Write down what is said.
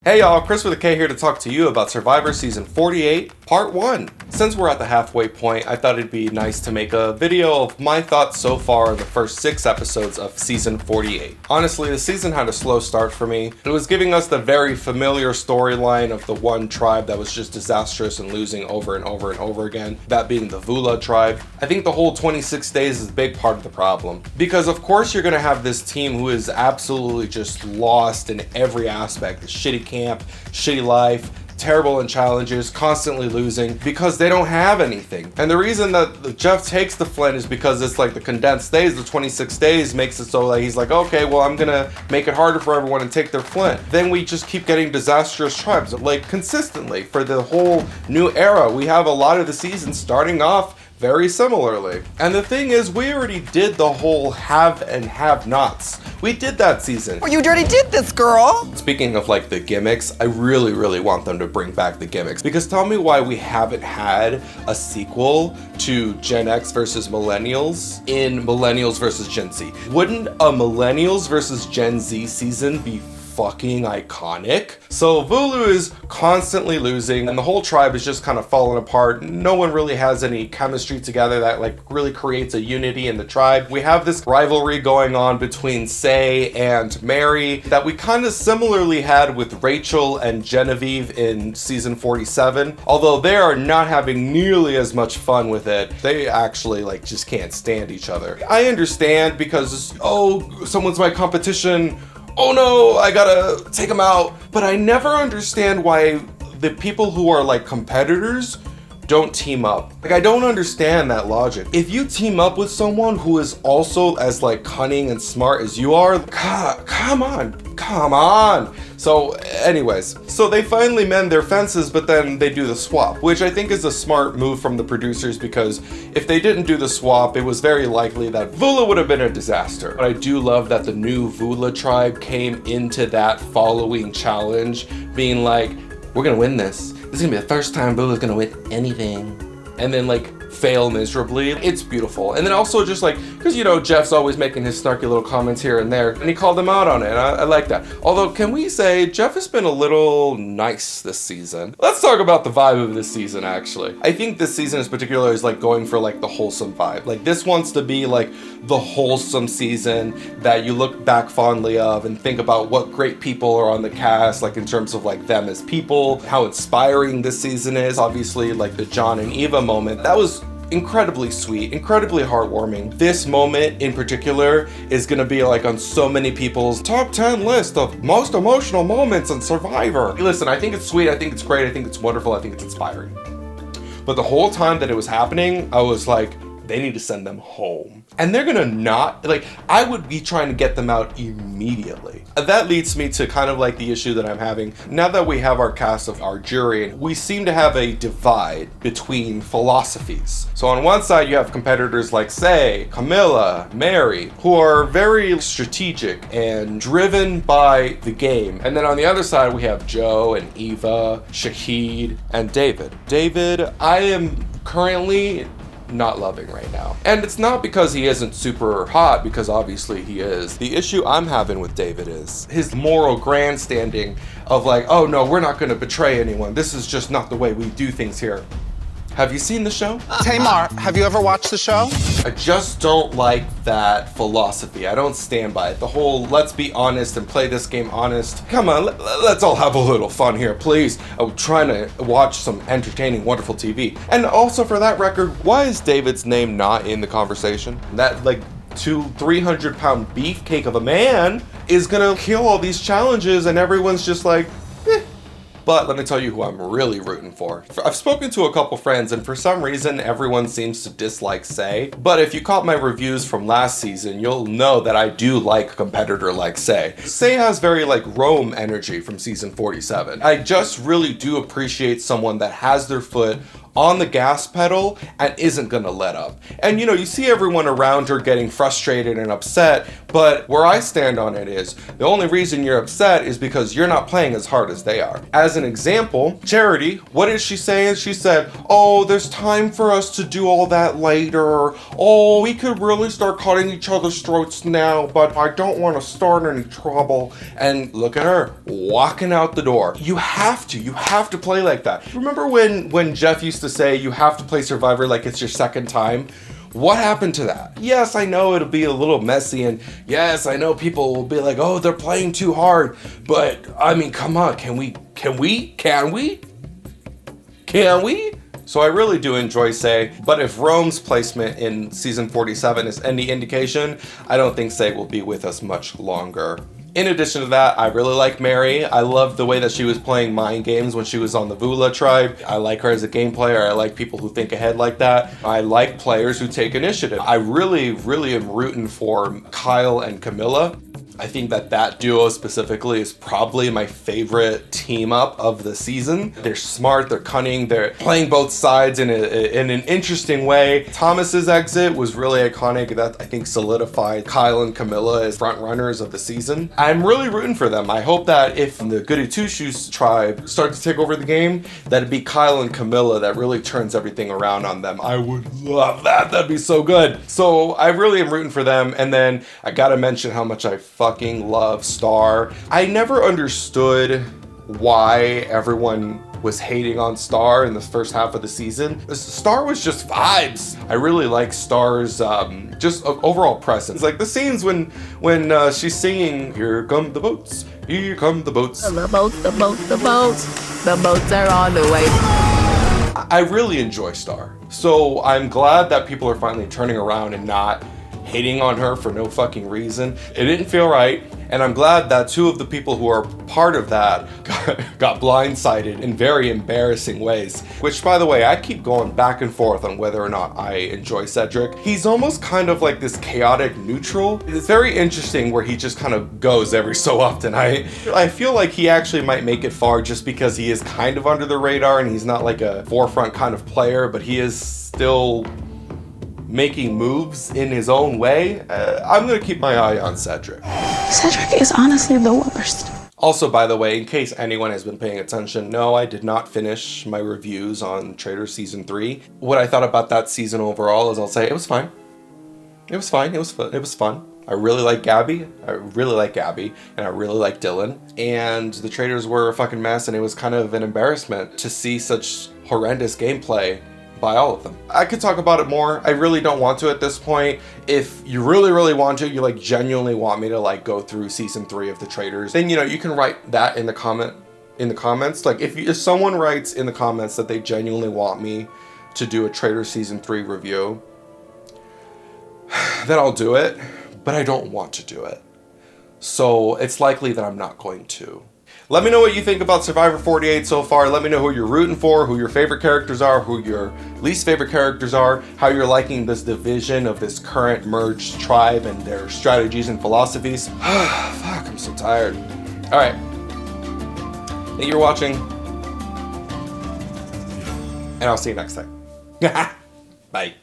Hey y'all, Chris with a K here to talk to you about Survivor Season 48, Part 1. Since we're at the halfway point, I thought it'd be nice to make a video of my thoughts so far in the first 6 episodes of Season 48. Honestly, the season had a slow start for me. It was giving us the very familiar storyline of the one tribe that was just disastrous and losing over and over and over again, that being the Vula tribe. I think the whole 26 days is a big part of the problem. Because of course you're gonna have this team who is absolutely just lost in every aspect. The shitty camp, shitty life, terrible in challenges, constantly losing because they don't have anything. And the reason that Jeff takes the Flint is because it's like the condensed days, the 26 days makes it so that he's like, okay, well, I'm gonna make it harder for everyone and take their Flint. Then we just keep getting disastrous tribes, like consistently for the whole new era. We have a lot of the seasons starting off very similarly. And the thing is, we already did the whole have and have nots. We did that season. Well, you already did this, girl. Speaking of like the gimmicks, I really want them to bring back the gimmicks, because tell me why we haven't had a sequel to Gen X versus Millennials in Millennials versus Gen Z. Wouldn't a Millennials versus Gen Z season be fucking iconic? So Vulu is constantly losing and the whole tribe is just kind of falling apart. No one really has any chemistry together that like really creates a unity in the tribe. We have this rivalry going on between Say and Mary that we kind of similarly had with Rachel and Genevieve in season 47. Although they are not having nearly as much fun with it. They actually like just can't stand each other. I understand because, oh, someone's my competition. Oh no, I gotta take them out. But I never understand why the people who are like competitors don't team up. Like, I don't understand that logic. If you team up with someone who is also as like cunning and smart as you are, come on. So anyways, so they finally mend their fences, but then they do the swap, which I think is a smart move from the producers, because if they didn't do the swap, it was very likely that Vula would have been a disaster. But I do love that the new Vula tribe came into that following challenge being like, we're gonna win this. This is gonna be the first time Vula's gonna win anything. And then like fail miserably. It's beautiful. And then also just like, because you know, Jeff's always making his snarky little comments here and there, and he called them out on it. I like that. Although, can we say Jeff has been a little nice this season? Let's talk about the vibe of this season, actually. I think this season in particular is like going for like the wholesome vibe. Like this wants to be like the wholesome season that you look back fondly of and think about what great people are on the cast, like in terms of like them as people, how inspiring this season is. Obviously, like the John and Eva moment, that was incredibly sweet, incredibly heartwarming. This moment in particular is gonna be like on so many people's top 10 list of most emotional moments on Survivor. Listen, I think it's sweet, I think it's great, I think it's wonderful, I think it's inspiring. But the whole time that it was happening, I was like, they need to send them home. And they're gonna not, like, I would be trying to get them out immediately. That leads me to kind of like the issue that I'm having. Now that we have our cast of our jury, we seem to have a divide between philosophies. So on one side, you have competitors like Say, Camilla, Mary, who are very strategic and driven by the game. And then on the other side, we have Joe and Eva, Shahid, and David. David, I am currently not loving right now. And it's not because he isn't super hot, because obviously he is. The issue I'm having with David is his moral grandstanding of like, oh no, we're not gonna betray anyone. This is just not the way we do things here. Have you seen the show? Tamar, have you ever watched the show? I just don't like that philosophy. I don't stand by it. The whole let's be honest and play this game honest. Come on, let's all have a little fun here, please. I'm trying to watch some entertaining, wonderful TV. And also for that record, why is David's name not in the conversation? That like 200-300 pound beefcake of a man is gonna kill all these challenges and everyone's just like, eh. But let me tell you who I'm really rooting for. I've spoken to a couple friends and for some reason everyone seems to dislike Say. But if you caught my reviews from last season, you'll know that I do like a competitor like Say. Say has very like Rome energy from season 47. I just really do appreciate someone that has their foot on the gas pedal and isn't gonna let up. And you see everyone around her getting frustrated and upset, but where I stand on it is, the only reason you're upset is because you're not playing as hard as they are. As an example, Charity, what did she say? She said, oh, there's time for us to do all that later. Oh, we could really start cutting each other's throats now, but I don't want to start any trouble. And look at her, walking out the door. You have to play like that. Remember when Jeff used to say you have to play Survivor like it's your second time? What happened to that? Yes, I know it'll be a little messy, and yes, I know people will be like, oh, they're playing too hard, but I mean, come on, can we? So I really do enjoy Say, but if Rome's placement in season 47 is any indication, I don't think Say will be with us much longer. In addition to that, I really like Mary. I love the way that she was playing mind games when she was on the Vula tribe. I like her as a game player. I like people who think ahead like that. I like players who take initiative. I really am rooting for Kyle and Camilla. I think that duo specifically is probably my favorite team up of the season. They're smart, they're cunning, they're playing both sides in an interesting way. Thomas's exit was really iconic. That I think solidified Kyle and Camilla as front runners of the season. I'm really rooting for them. I hope that if the Goody Two Shoes tribe start to take over the game, that it'd be Kyle and Camilla that really turns everything around on them. I would love that. That'd be so good. So I really am rooting for them. And then I gotta mention how much I fucking love Star. I never understood why everyone was hating on Star in the first half of the season. Star was just vibes. I really like Star's just overall presence. Like the scenes when she's singing, here come the boats, here come the boats. The boats are on the way. I really enjoy Star. So I'm glad that people are finally turning around and not hating on her for no fucking reason. It didn't feel right, and I'm glad that two of the people who are part of that got blindsided in very embarrassing ways. Which, by the way, I keep going back and forth on whether or not I enjoy Cedric. He's almost kind of like this chaotic neutral. It's very interesting where he just kind of goes every so often. I feel like he actually might make it far just because he is kind of under the radar and he's not like a forefront kind of player, but he is still making moves in his own way. I'm gonna keep my eye on Cedric. Cedric is honestly the worst. Also, by the way, in case anyone has been paying attention, no, I did not finish my reviews on Traitors Season 3. What I thought about that season overall is I'll say it was fine. It was fine. It was fun. I really like Gabby. And I really like Dylan. And the Traitors were a fucking mess, and it was kind of an embarrassment to see such horrendous gameplay by all of them. I could talk about it more. I really don't want to at this point. If you really want to, you like genuinely want me to like go through season 3 of the Traitors, then you can write that in the comments. Like if someone writes in the comments that they genuinely want me to do a Traitors season 3 review, then I'll do it, but I don't want to do it. So it's likely that I'm not going to. Let me know what you think about Survivor 48 so far. Let me know who you're rooting for, who your favorite characters are, who your least favorite characters are, how you're liking this division of this current merged tribe and their strategies and philosophies. Fuck, I'm so tired. All right. Thank you for watching. And I'll see you next time. Bye.